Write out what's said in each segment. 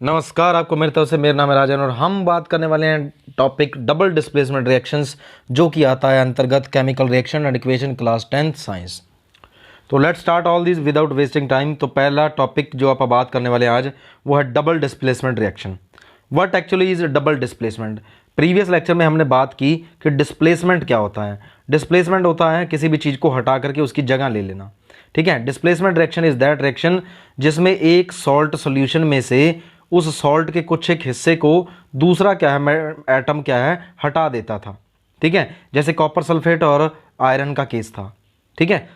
नमस्कार, आपको मेरी तरफ से। मेरा नाम है राजन और हम बात करने वाले हैं टॉपिक डबल डिस्प्लेसमेंट रिएक्शंस, जो कि आता है अंतर्गत chemical reaction and equation class 10th science. तो let's start all this without wasting time. तो पहला टॉपिक जो आप बात करने वाले हैं आज, वो है double displacement reaction. What actually is double displacement. Previous lecture में हमने बात की कि डिस्प्लेसमेंट क्या होता है। डिस्प्लेसमेंट होता है किसी भी चीज़ को हटा करके उसकी जगह ले लेना, ठीक है। Displacement reaction is that reaction जिसमें एक सॉल्ट सोल्यूशन में से उस सॉल्ट के कुछ एक हिस्से को दूसरा क्या है एटम क्या है हटा देता था, ठीक है। जैसे कॉपर सल्फेट और आयरन का केस था, ठीक है।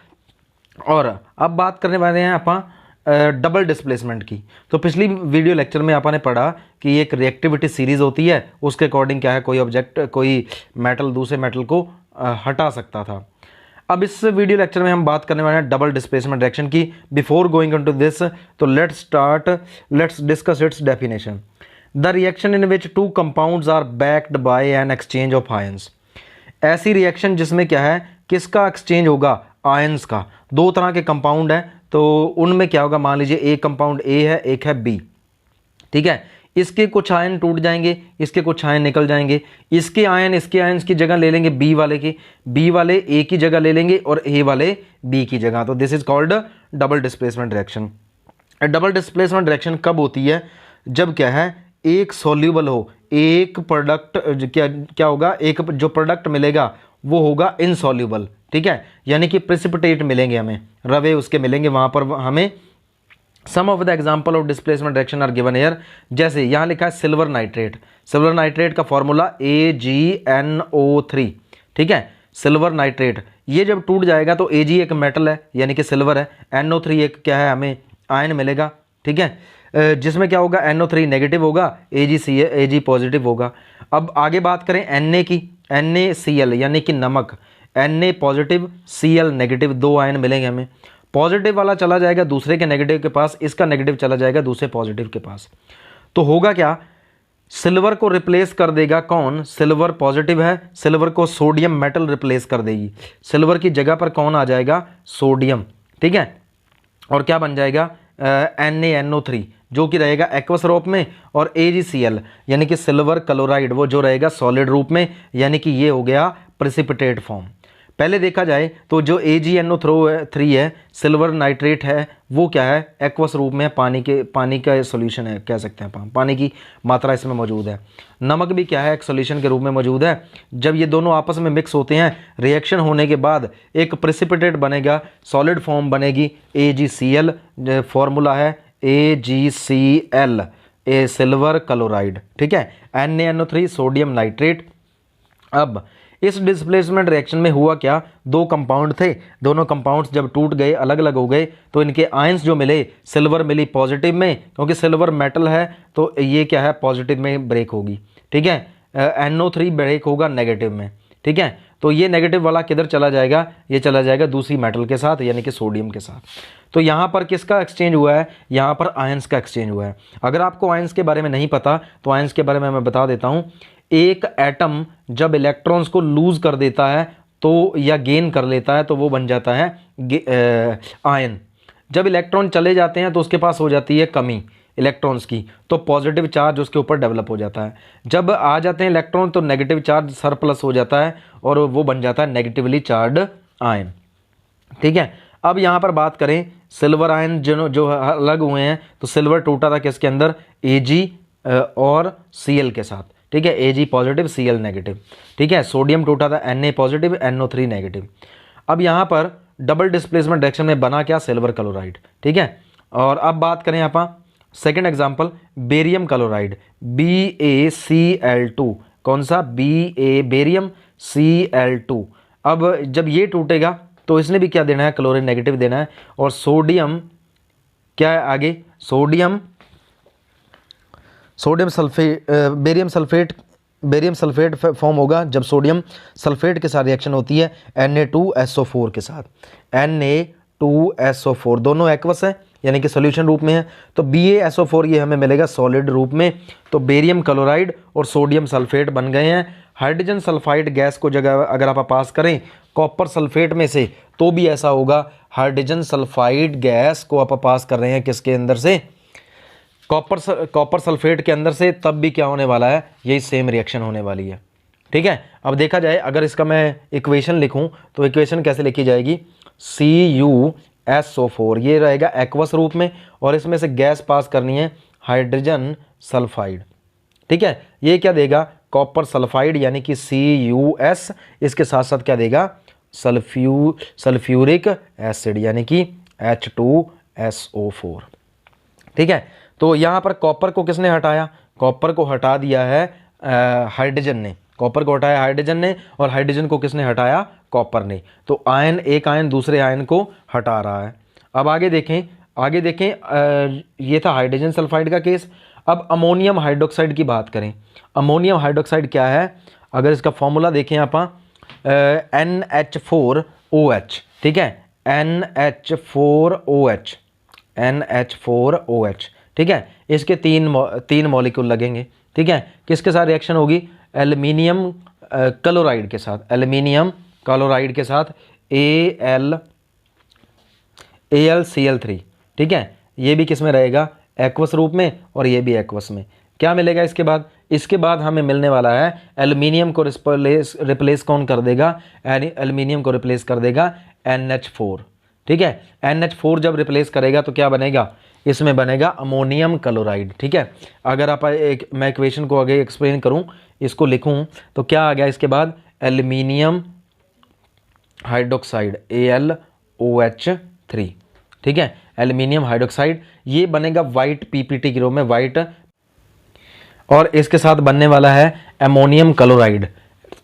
और अब बात करने वाले हैं अपन डबल डिस्प्लेसमेंट की। तो पिछली वीडियो लेक्चर में अपन ने पढ़ा कि एक रिएक्टिविटी सीरीज होती है, उसके अकॉर्डिंग क्या है कोई ऑब्जेक्ट कोई मेटल दूसरे मेटल को हटा सकता था। अब इस वीडियो लेक्चर में हम बात करने वाले हैं डबल डिस्प्लेसमेंट रिएक्शन की। बिफोर गोइंग इनटू दिस, तो let's discuss its definition. The reaction in which two compounds are backed by an exchange of ions. ऐसी रिएक्शन जिसमें क्या है किसका एक्सचेंज होगा, आयंस का। दो तरह के कंपाउंड है, तो उनमें क्या होगा, मान लीजिए एक कंपाउंड ए है, एक है बी, ठीक है। इसके कुछ आयन टूट जाएंगे, इसके कुछ आयन निकल जाएंगे। इसके आयन की जगह ले लेंगे बी वाले की, बी वाले ए की जगह ले लेंगे और ए वाले बी की जगह। तो this is called double displacement reaction. Double displacement reaction कब होती है, जब क्या है एक सॉल्यूबल हो, एक प्रोडक्ट क्या होगा, एक जो प्रोडक्ट मिलेगा वो होगा इनसॉल्यूबल, ठीक है। यानी कि प्रेसिपिटेट मिलेंगे, हमें रवे उसके मिलेंगे, वहां पर हमें some of the example of displacement reaction are given here. जैसे यहाँ लिखा है सिल्वर नाइट्रेट। सिल्वर नाइट्रेट का फॉर्मूला AgNO3, ठीक है। सिल्वर नाइट्रेट ये जब टूट जाएगा तो Ag एक मेटल है यानी कि सिल्वर है, NO3 एक क्या है हमें आयन मिलेगा, ठीक है। जिसमें क्या होगा NO3 नेगेटिव होगा, Ag पॉजिटिव होगा। अब आगे बात करें Na की, NaCl यानी कि नमक, Na पॉजिटिव Cl नेगेटिव, दो आयन मिलेंगे हमें। पॉजिटिव वाला चला जाएगा दूसरे के नेगेटिव के पास, इसका नेगेटिव चला जाएगा दूसरे पॉजिटिव के पास। तो होगा क्या, सिल्वर को रिप्लेस कर देगा कौन, सिल्वर पॉजिटिव है, सिल्वर को सोडियम मेटल रिप्लेस कर देगी। सिल्वर की जगह पर कौन आ जाएगा, सोडियम, ठीक है। और क्या बन जाएगा NaNO3 जो कि रहेगा एक्वस रूप में, और AgCl यानी कि सिल्वर क्लोराइड वो जो रहेगा सॉलिड रूप में, यानी कि ये हो गया प्रेसिपिटेट फॉर्म। पहले देखा जाए तो जो AgNO3 है, सिल्वर नाइट्रेट है, वो क्या है एक्वस रूप में, पानी का सॉल्यूशन है कह सकते हैं, पानी की मात्रा इसमें मौजूद है। नमक भी क्या है एक सॉल्यूशन के रूप में मौजूद है। जब ये दोनों आपस में मिक्स होते हैं, रिएक्शन होने के बाद एक प्रेसिपिटेट बनेगा, सॉलिड फॉर्म बनेगी AgCl, फॉर्मूला है AgCl, ए सिल्वर क्लोराइड, ठीक है। NaNO3 sodium nitrate. अब इस डिस्प्लेसमेंट रिएक्शन में हुआ क्या, दो कंपाउंड थे, दोनों कंपाउंड्स जब टूट गए अलग अलग हो गए तो इनके आयंस जो मिले, सिल्वर मिली पॉजिटिव में, क्योंकि सिल्वर मेटल है तो ये क्या है पॉजिटिव में ब्रेक होगी, ठीक है। NO3 ब्रेक होगा नेगेटिव में, ठीक है। तो ये नेगेटिव वाला किधर चला जाएगा, ये चला जाएगा दूसरी मेटल के साथ यानी कि सोडियम के साथ। तो यहाँ पर किसका एक्सचेंज हुआ है, यहाँ पर आयंस का एक्सचेंज हुआ है। अगर आपको आयंस के बारे में नहीं पता तो आयंस के बारे में मैं बता देता हूँ। एक एटम जब इलेक्ट्रॉन्स को लूज कर देता है तो या गेन कर लेता है तो वो बन जाता है आयन। जब इलेक्ट्रॉन चले जाते हैं तो उसके पास हो जाती है कमी इलेक्ट्रॉन्स की, तो पॉजिटिव चार्ज उसके ऊपर डेवलप हो जाता है। जब आ जाते हैं इलेक्ट्रॉन तो नेगेटिव चार्ज सरप्लस हो जाता है और वो बन जाता है नेगेटिवली चार्ज आयन, ठीक है। अब यहाँ पर बात करें सिल्वर आयन जो अलग हुए हैं, तो सिल्वर टूटा था किसके अंदर, Ag और Cl के साथ, ठीक है। Ag पॉजिटिव Cl नेगेटिव, ठीक है। सोडियम टूटा था Na पॉजिटिव NO3 नेगेटिव। अब यहाँ पर डबल डिस्प्लेसमेंट रिएक्शन में बना क्या, सिल्वर क्लोराइड, ठीक है। और अब बात करें यहाँ पर second example, barium chloride BaCl2, कौन सा बेरियम Cl2। अब जब ये टूटेगा तो इसने भी क्या देना है, क्लोरीन नेगेटिव देना है, और सोडियम क्या है आगे, sodium sulphate, barium sulphate form होगा जब सोडियम सल्फेट के साथ रिएक्शन होती है Na2SO4 के साथ। Na2SO4 दोनों एक्वस है यानी कि सॉल्यूशन रूप में है, तो BaSO4 ये हमें मिलेगा सॉलिड रूप में। तो बेरियम क्लोराइड और सोडियम सल्फेट बन गए हैं। हाइड्रोजन सल्फाइड गैस को जगह अगर आप पास करें कॉपर सल्फेट में से तो भी ऐसा होगा, हाइड्रोजन सल्फाइड गैस को आप पास कर रहे हैं किसके अंदर से, कॉपर सल्फेट के अंदर से तब भी क्या होने वाला है, यही सेम रिएक्शन होने वाली है। ठीक है, अब देखा जाए अगर इसका मैं इक्वेशन लिखूं तो इक्वेशन कैसे लिखी जाएगी, CuSO4 ये रहेगा एक्वस रूप में, और इसमें से गैस पास करनी है हाइड्रोजन सल्फाइड। ठीक है, ये क्या देगा, कॉपर सल्फाइड यानी कि CuS, इसके साथ साथ क्या देगा, सल्फ्यूरिक एसिड यानी कि H2SO4। ठीक है, तो यहाँ पर कॉपर को किसने हटाया, कॉपर को हटा दिया है हाइड्रोजन ने, कॉपर को हटाया हाइड्रोजन ने, और हाइड्रोजन को किसने हटाया, कॉपर ने। तो आयन, एक आयन दूसरे आयन को हटा रहा है। अब आगे देखें, ये था हाइड्रोजन सल्फाइड का केस। अब अमोनियम हाइड्रोक्साइड की बात करें। अमोनियम हाइड्रोक्साइड क्या है, अगर इसका फॉर्मूला देखें आप, NH4OH। ठीक है, NH4OH, NH4OH। ठीक है, इसके तीन मॉलिक्यूल लगेंगे। ठीक है, किसके साथ रिएक्शन होगी, एल्युमिनियम क्लोराइड के साथ, एल्युमिनियम क्लोराइड के साथ AlCl3। ठीक है, ये भी किस में रहेगा, एक्वस रूप में, और ये भी एक्वस में। क्या मिलेगा इसके बाद, इसके बाद हमें मिलने वाला है एल्युमिनियम को रिप्लेस कौन कर देगा, एल्युमिनियम को रिप्लेस कर देगा NH4। ठीक है, NH4 जब रिप्लेस करेगा तो क्या बनेगा, इसमें बनेगा अमोनियम क्लोराइड। ठीक है, अगर आप मैं इक्वेशन को आगे एक्सप्लेन करूं, इसको लिखूं तो क्या आ गया इसके बाद, एल्युमिनियम हाइड्रोक्साइड AlOH3। ठीक है, एल्युमिनियम हाइड्रोक्साइड ये बनेगा वाइट PPT के रूप में, वाइट, और इसके साथ बनने वाला है अमोनियम क्लोराइड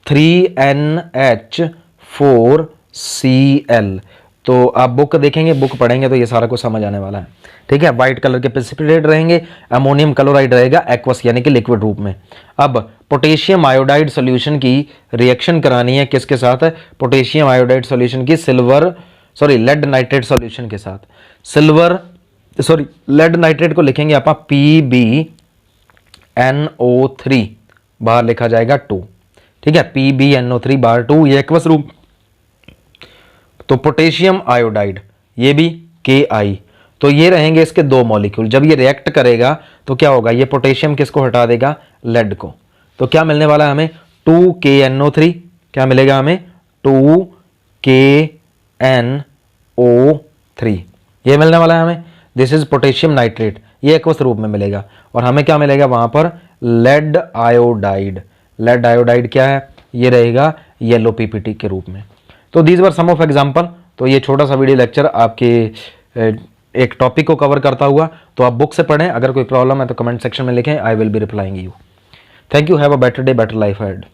3NH4Cl। तो आप बुक देखेंगे, बुक पढ़ेंगे तो ये सारा कुछ समझ आने वाला है। ठीक है, वाइट कलर के प्रेसिपिटेट रहेंगे, अमोनियम क्लोराइड रहेगा एक्वस यानी कि लिक्विड रूप में। अब पोटेशियम आयोडाइड सॉल्यूशन की रिएक्शन करानी है किसके साथ, पोटेशियम आयोडाइड सॉल्यूशन की लेड नाइट्रेट सॉल्यूशन के साथ। लेड नाइट्रेट को लिखेंगे आप PbNO3, बाहर लिखा जाएगा 2। ठीक है, PbNO3 बाहर 2, ये एक्वस रूप। तो पोटेशियम आयोडाइड ये भी Ki, तो ये रहेंगे इसके दो मॉलिक्यूल। जब ये रिएक्ट करेगा तो क्या होगा, ये पोटेशियम किसको हटा देगा, लेड को। तो क्या मिलने वाला है हमें, 2KNO3, क्या मिलेगा हमें, 2KNO3 ये मिलने वाला है हमें। दिस इज पोटेशियम नाइट्रेट, ये एक्वस रूप में मिलेगा, और हमें क्या मिलेगा वहां पर, लेड आयोडाइड। लेड आयोडाइड क्या है, ये रहेगा येलो PPT के रूप में। तो these were some of example. तो ये छोटा सा वीडियो लेक्चर आपके एक टॉपिक को कवर करता हुआ, तो आप बुक से पढ़ें। अगर कोई प्रॉब्लम है तो कमेंट सेक्शन में लिखें, I will be replying you. Thank you, have a better day, better life ahead.